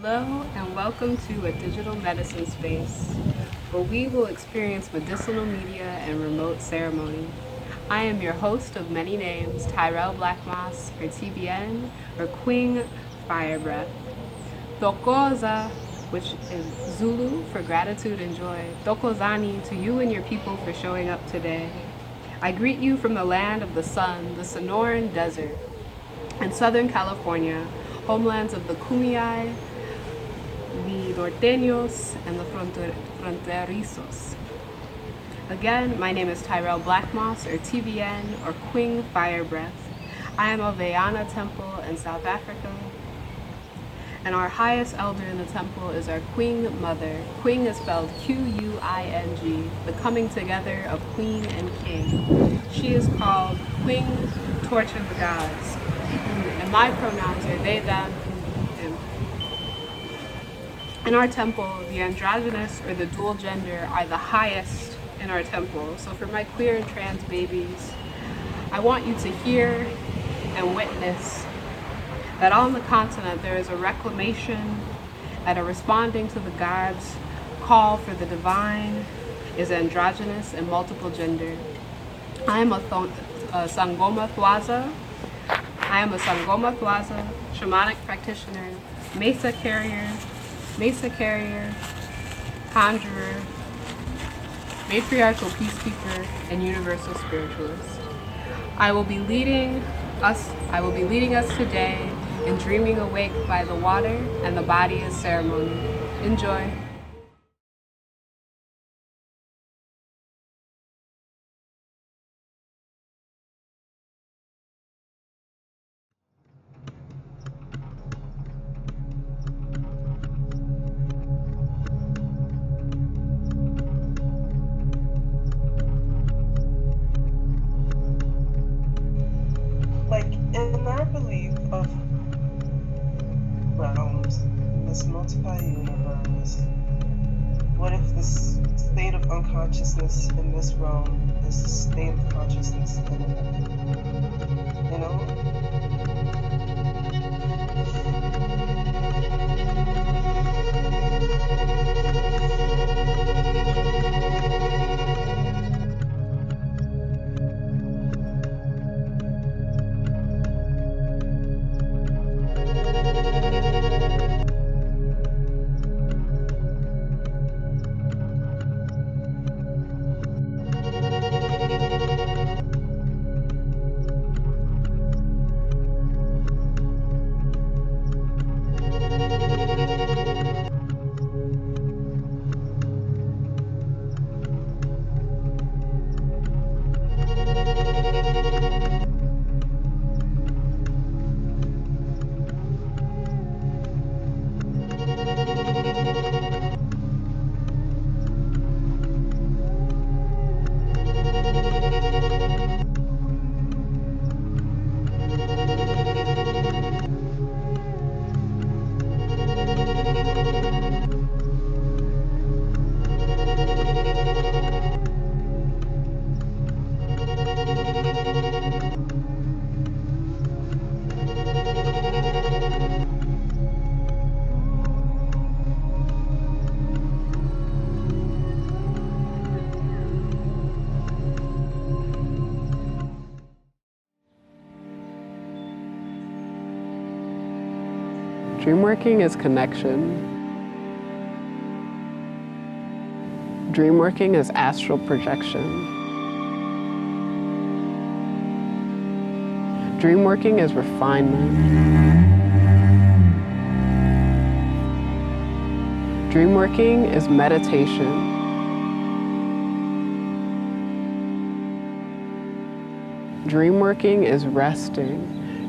Hello and welcome to a digital medicine space where we will experience medicinal media and remote ceremony. I am your host of many names, Tyrell Blacquemoss, or TBN, or Queen Fire Breath. Tokoza, which is Zulu for gratitude and joy. Tokozani to you and your people for showing up today. I greet you from the land of the sun, the Sonoran Desert, in Southern California, homelands of the Kumeyaay, the Norteños, and the Fronterizos. Again, my name is Tyrell Blacquemoss, or TBN, or Queen Fire Breath. I am of Vayana Temple in South Africa, and our highest elder in the temple is our Queen Mother. Queen is spelled Q-U-I-N-G, the coming together of Queen and King. She is called Queen Torch of the Gods, and my pronouns are they, them, him. In our temple, the androgynous or the dual gender are the highest in our temple. So for my queer and trans babies, I want you to hear and witness that on the continent there is a reclamation, that a responding to the gods' call for the divine is androgynous and multiple gender. I am a Sangoma Thwaza. I am a Sangoma Thwaza, shamanic practitioner, mesa carrier, conjurer, matriarchal peacekeeper, and universal spiritualist. I will be leading us today in dreaming awake by the water, and the body is ceremony. Enjoy. Like in our belief of realms, this multi-universe, what if this state of unconsciousness in this realm is the state of consciousness in it? You know? Dreamworking is connection. Dreamworking is astral projection. Dreamworking is refinement. Dreamworking is meditation. Dreamworking is resting.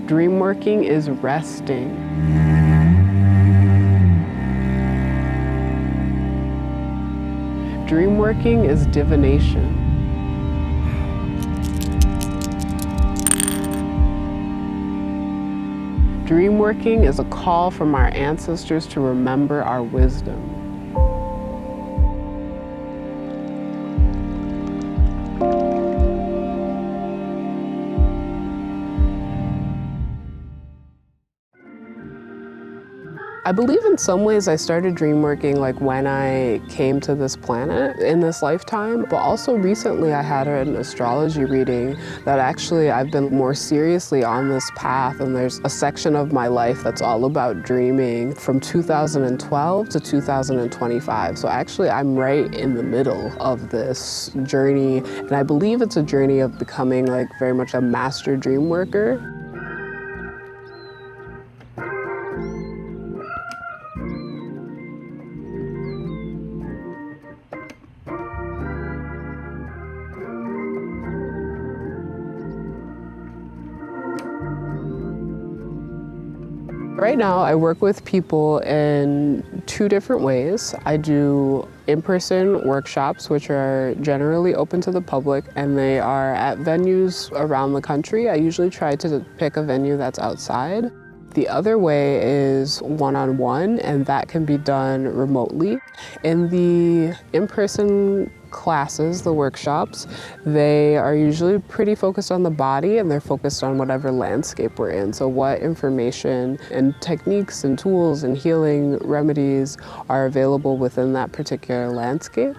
Dreamworking is resting. Dreamworking is divination. Dreamworking is a call from our ancestors to remember our wisdom. I believe in some ways I started dreamworking like when I came to this planet in this lifetime, but also recently I had an astrology reading that actually I've been more seriously on this path, and there's a section of my life that's all about dreaming from 2012 to 2025. So actually I'm right in the middle of this journey, and I believe it's a journey of becoming like very much a master dream worker. Right now, I work with people in two different ways. I do in-person workshops, which are generally open to the public, and they are at venues around the country. I usually try to pick a venue that's outside. The other way is one-on-one, and that can be done remotely. In the in-person classes, the workshops, they are usually pretty focused on the body, and they're focused on whatever landscape we're in. So what information and techniques and tools and healing remedies are available within that particular landscape.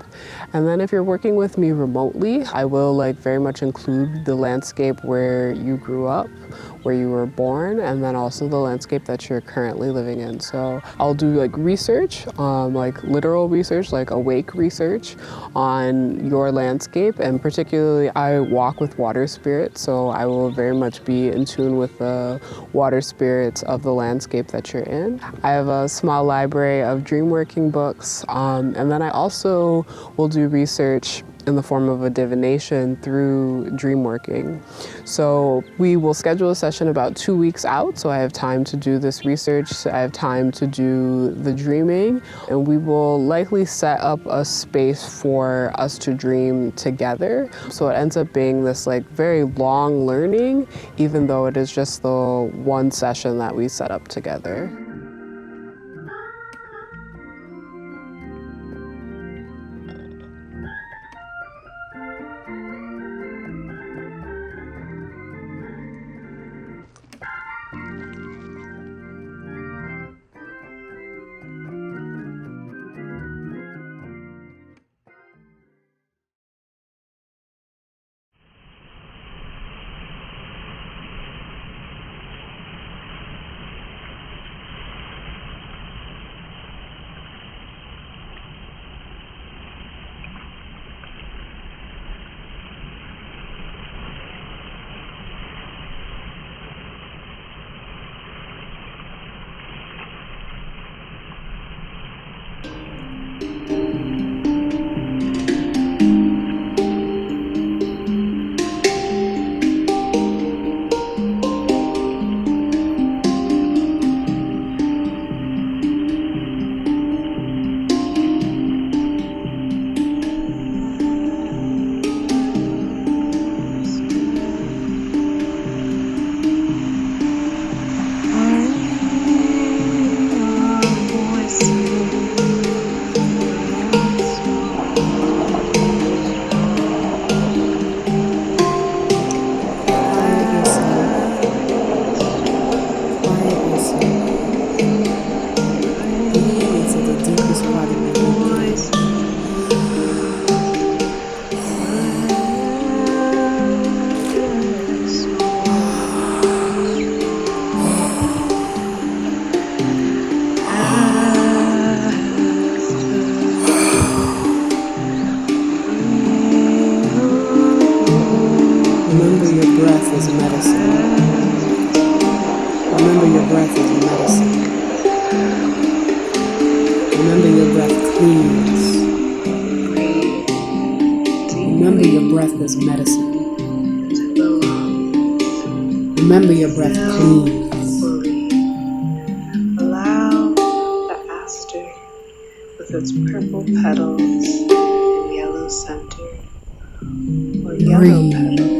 And then if you're working with me remotely, I will very much include the landscape where you grew up, where you were born, and then also the landscape that you're currently living in. So I'll do research, literal research, awake research on your landscape, and particularly I walk with water spirits, so I will very much be in tune with the water spirits of the landscape that you're in. I have a small library of dreamworking books, and then I also will do research in the form of a divination through dreamworking. So we will schedule a session about 2 weeks out, so I have time to do this research, so I have time to do the dreaming, and we will likely set up a space for us to dream together. So it ends up being this very long learning, even though it is just the one session that we set up together. Remember your breath is medicine. Remember your breath is medicine. Remember your breath cleans. Remember your breath is medicine. Remember your breath cleans. Allow the aster with its purple petals and yellow center, or yellow petals.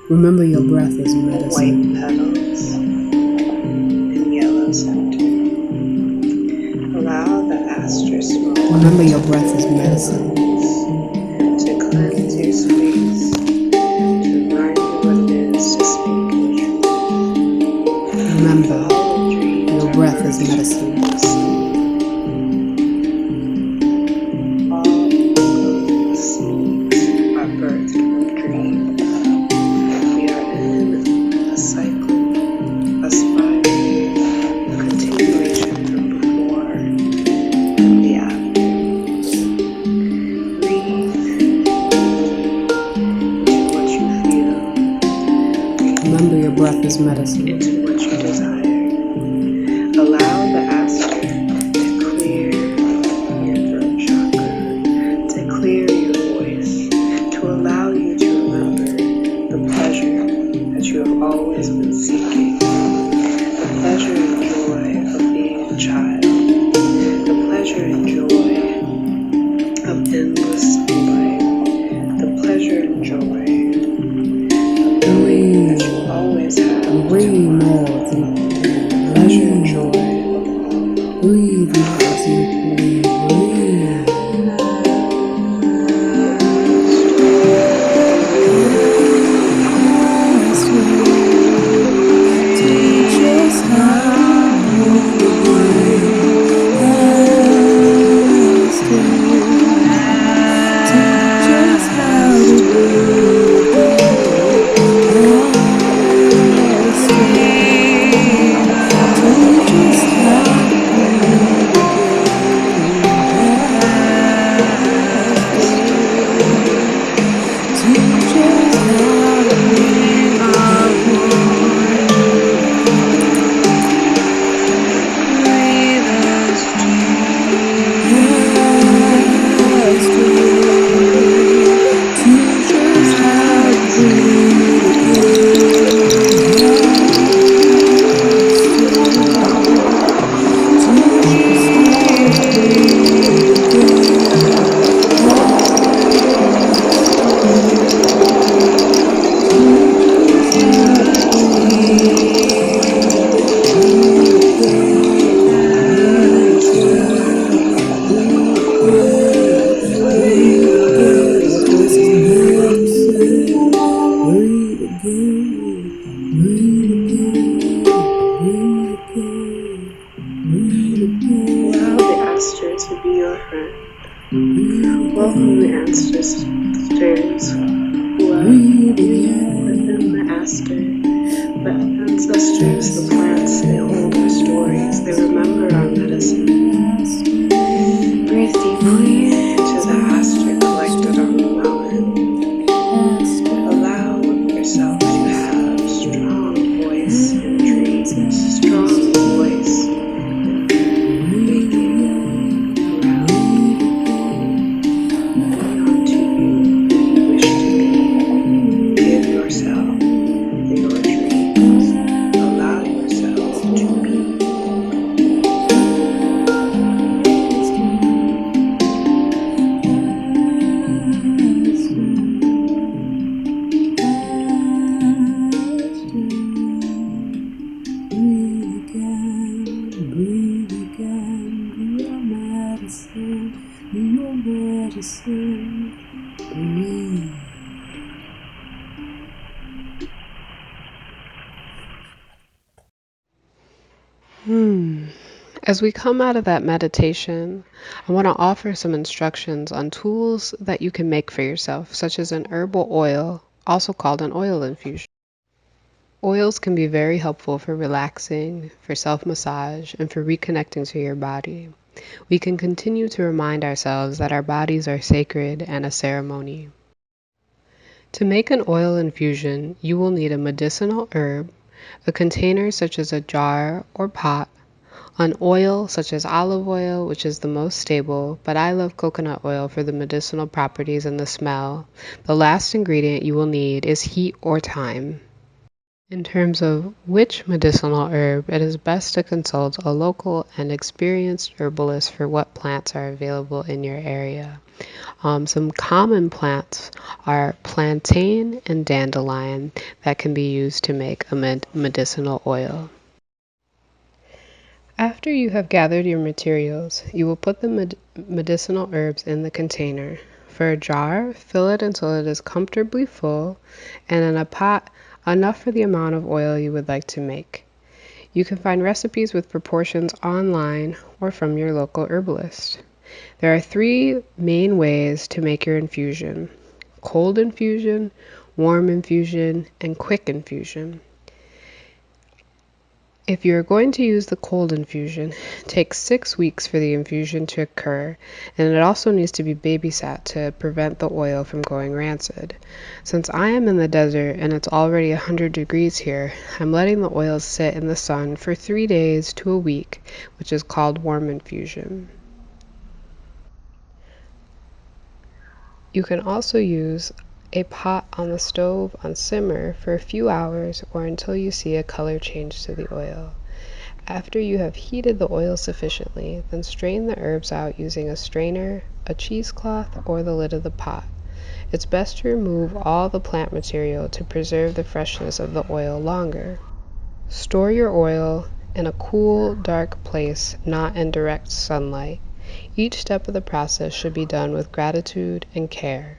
Remember your breath is medicine. White petals and yellow center. Allow the aster smoke. Remember your breath is medicine. To cleanse your space, to remind you what it is to speak your truth. Remember your breath medicine. All of seeds are birthed from a dream. We are in a cycle, a spiral, a continuation from before and the after. Breathe into what you feel. Remember, your breath is medicine. Into what you desire. Allow the aster to clear your throat chakra, to clear your voice, to allow you to remember the pleasure that you have always been seeking, the pleasure and joy of being a child, the pleasure and joy of endless life, the pleasure and joy of knowing that you always have to pleasure and joy of all. Breathe more deeply. Breathe. Teach us how to breathe. Teach us how to Allow the aster to be your friend. Welcome the ancestors who are within the aster. The ancestors, the plants, they hold our stories. They remember our medicine. Breathe deeply into the aster collected on the mountain. Allow yourself to have a strong voice in dreams, strong voice in waking around. Be unto you who you wish to be. Give yourself your dreams. Allow yourself to be. As we come out of that meditation, I want to offer some instructions on tools that you can make for yourself, such as an herbal oil, also called an oil infusion. Oils can be very helpful for relaxing, for self-massage, and for reconnecting to your body. We can continue to remind ourselves that our bodies are sacred and a ceremony. To make an oil infusion, you will need a medicinal herb, a container such as a jar or pot, an oil such as olive oil, which is the most stable, but I love coconut oil for the medicinal properties and the smell. The last ingredient you will need is heat or thyme. In terms of which medicinal herb, it is best to consult a local and experienced herbalist for what plants are available in your area. Some common plants are plantain and dandelion that can be used to make a medicinal oil. After you have gathered your materials, you will put the medicinal herbs in the container. For a jar, fill it until it is comfortably full, and in a pot, enough for the amount of oil you would like to make. You can find recipes with proportions online or from your local herbalist. There are 3 main ways to make your infusion: cold infusion, warm infusion, and quick infusion. If you are going to use the cold infusion, it takes 6 weeks for the infusion to occur, and it also needs to be babysat to prevent the oil from going rancid. Since I am in the desert and it's already 100 degrees here, I'm letting the oils sit in the sun for 3 days to a week, which is called warm infusion. You can also use a pot on the stove on simmer for a few hours or until you see a color change to the oil. After you have heated the oil sufficiently, then strain the herbs out using a strainer, a cheesecloth, or the lid of the pot. It's best to remove all the plant material to preserve the freshness of the oil longer. Store your oil in a cool, dark place, not in direct sunlight. Each step of the process should be done with gratitude and care.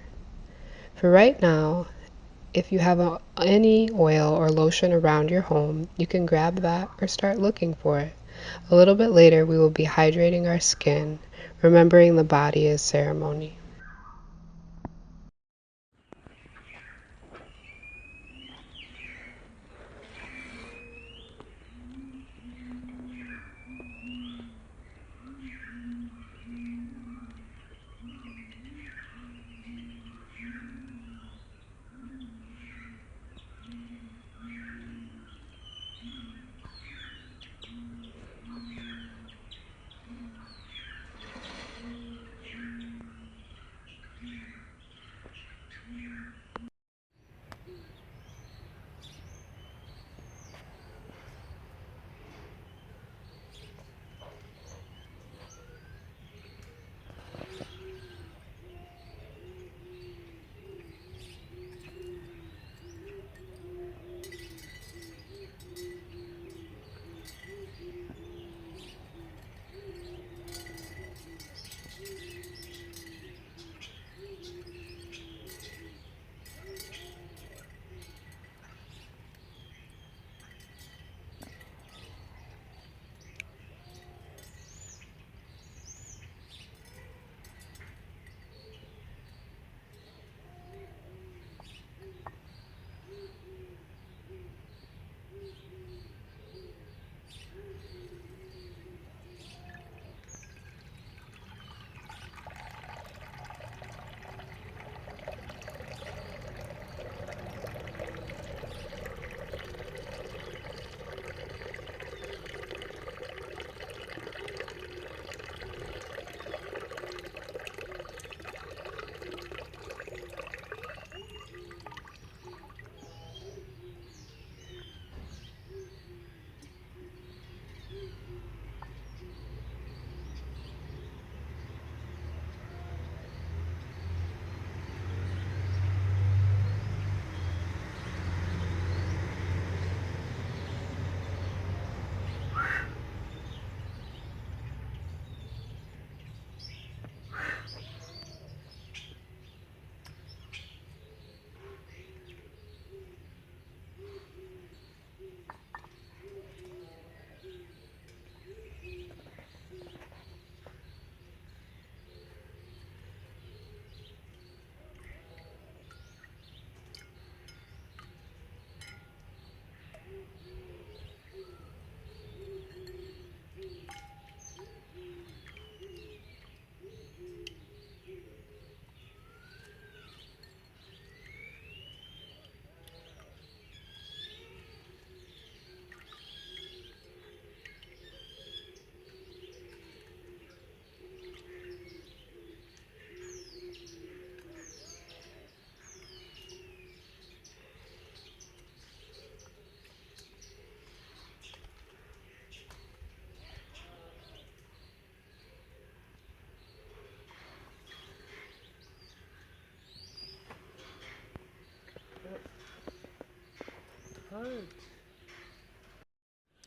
For right now, if you have any oil or lotion around your home, you can grab that or start looking for it. A little bit later, we will be hydrating our skin, remembering the body is ceremony.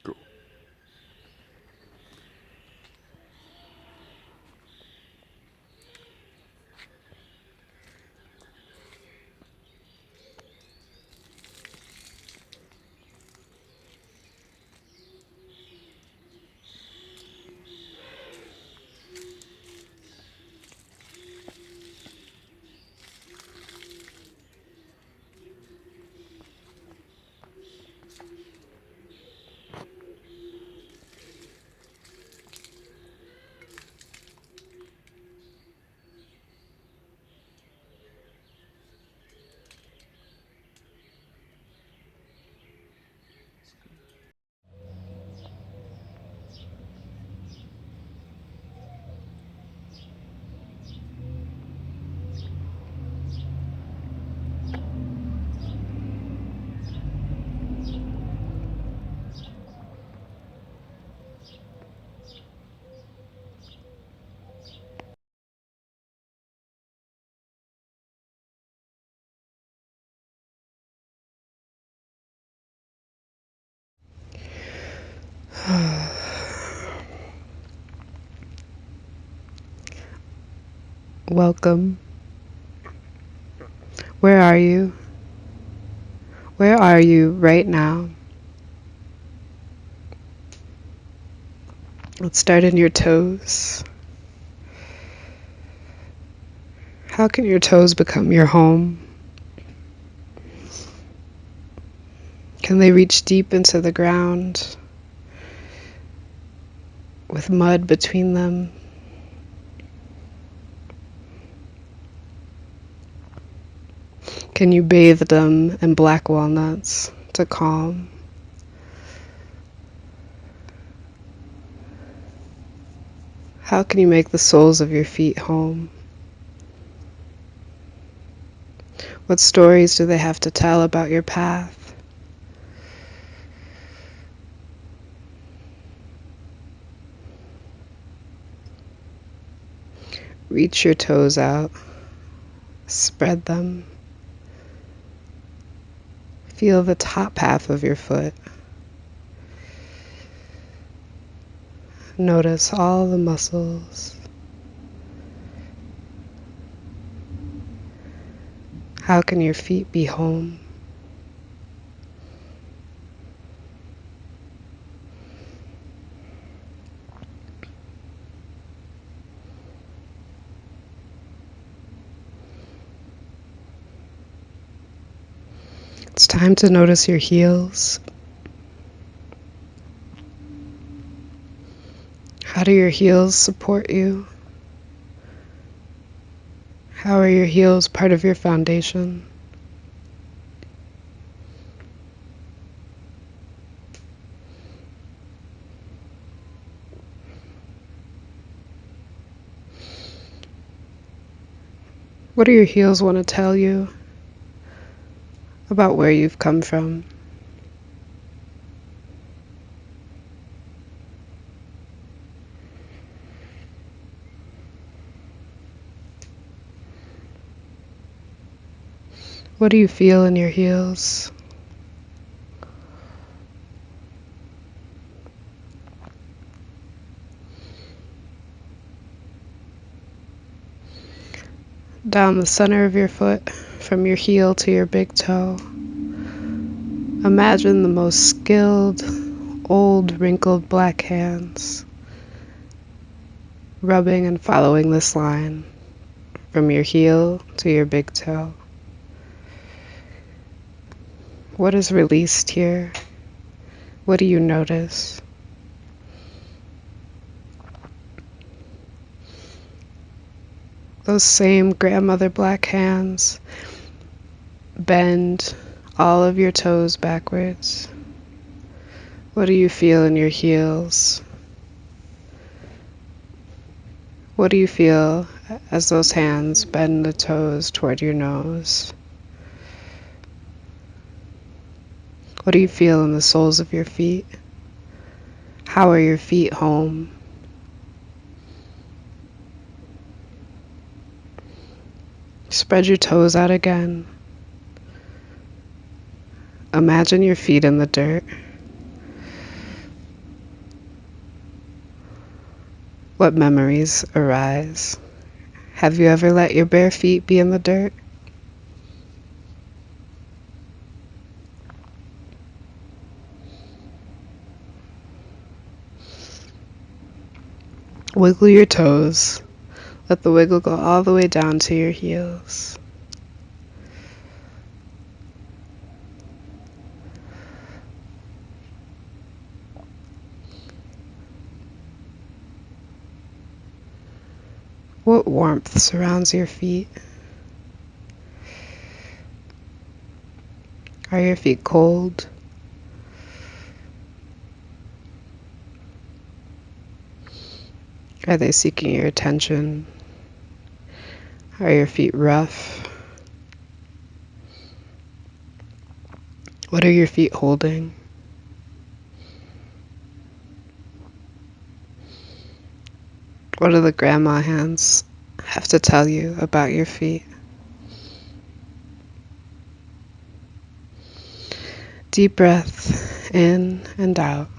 Cool. Welcome. Where are you? Where are you right now? Let's start in your toes. How can your toes become your home? Can they reach deep into the ground with mud between them? Can you bathe them in black walnuts to calm? How can you make the soles of your feet home? What stories do they have to tell about your path? Reach your toes out. Spread them. Feel the top half of your foot. Notice all the muscles. How can your feet be home? It's time to notice your heels. How do your heels support you? How are your heels part of your foundation? What do your heels want to tell you about where you've come from? What do you feel in your heels? Down the center of your foot, from your heel to your big toe. Imagine the most skilled, old, wrinkled black hands rubbing and following this line from your heel to your big toe. What is released here? What do you notice? Those same grandmother black hands bend all of your toes backwards. What do you feel in your heels? What do you feel as those hands bend the toes toward your nose? What do you feel in the soles of your feet? How are your feet home? Spread your toes out again. Imagine your feet in the dirt. What memories arise? Have you ever let your bare feet be in the dirt? Wiggle your toes. Let the wiggle go all the way down to your heels. What warmth surrounds your feet? Are your feet cold? Are they seeking your attention? Are your feet rough? What are your feet holding? What do the grandma hands have to tell you about your feet? Deep breath in and out.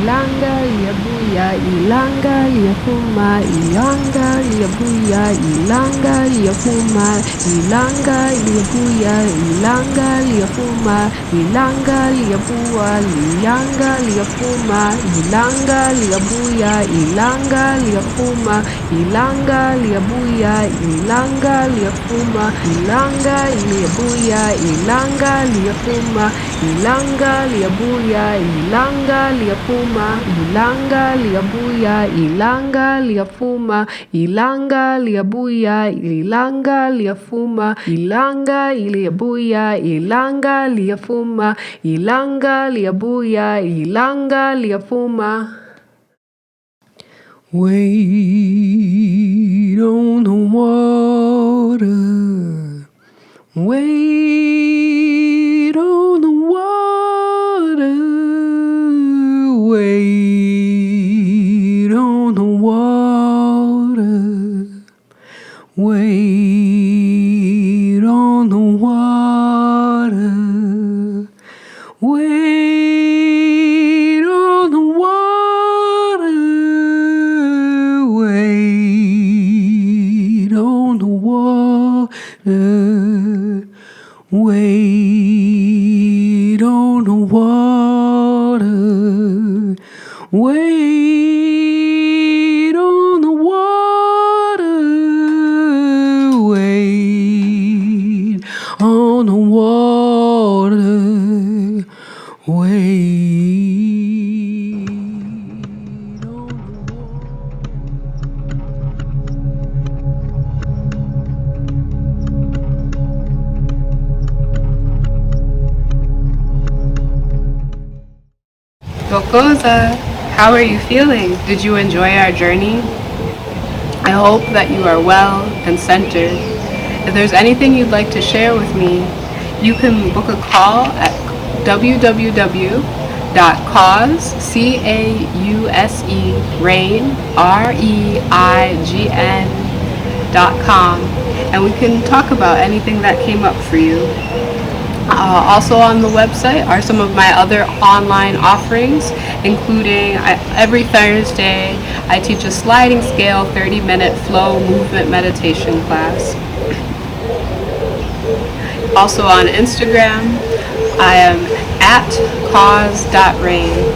ilanga liabuya, ilanga liafuma, ilanga liabuya, ilanga liafuma, ilanga liabuya, ilanga liafuma, ilanga liabua, ilanga liafuma, ilanga liabuya, ilanga liafuma, ilanga liabuya, ilanga liafuma, ilanga liabuya, ilanga liafuma, ilanga liabuya, ilanga liafuma, ilanga liabuya, ilanga liafuma, ilanga liabuya, ilanga liafuma, ilanga liabuya, ilanga liafuma, ilanga liabuya, ilanga liafuma. Wait on the water. Wait on the water. Wait on the water. Wait on the water. Wait on the water. Wait on the water. Wait on the water. Wait on the water. Wait on the water. Wait on the Bokoza, how are you feeling? Did you enjoy our journey? I hope that you are well and centered. If there's anything you'd like to share with me, you can book a call at www.cause.com, and we can talk about anything that came up for you. Also on the website are some of my other online offerings, including every Thursday I teach a sliding scale 30-minute flow movement meditation class. Also on Instagram, I am at cause.rain.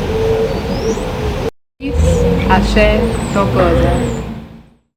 Peace, Ashe, Tokoza.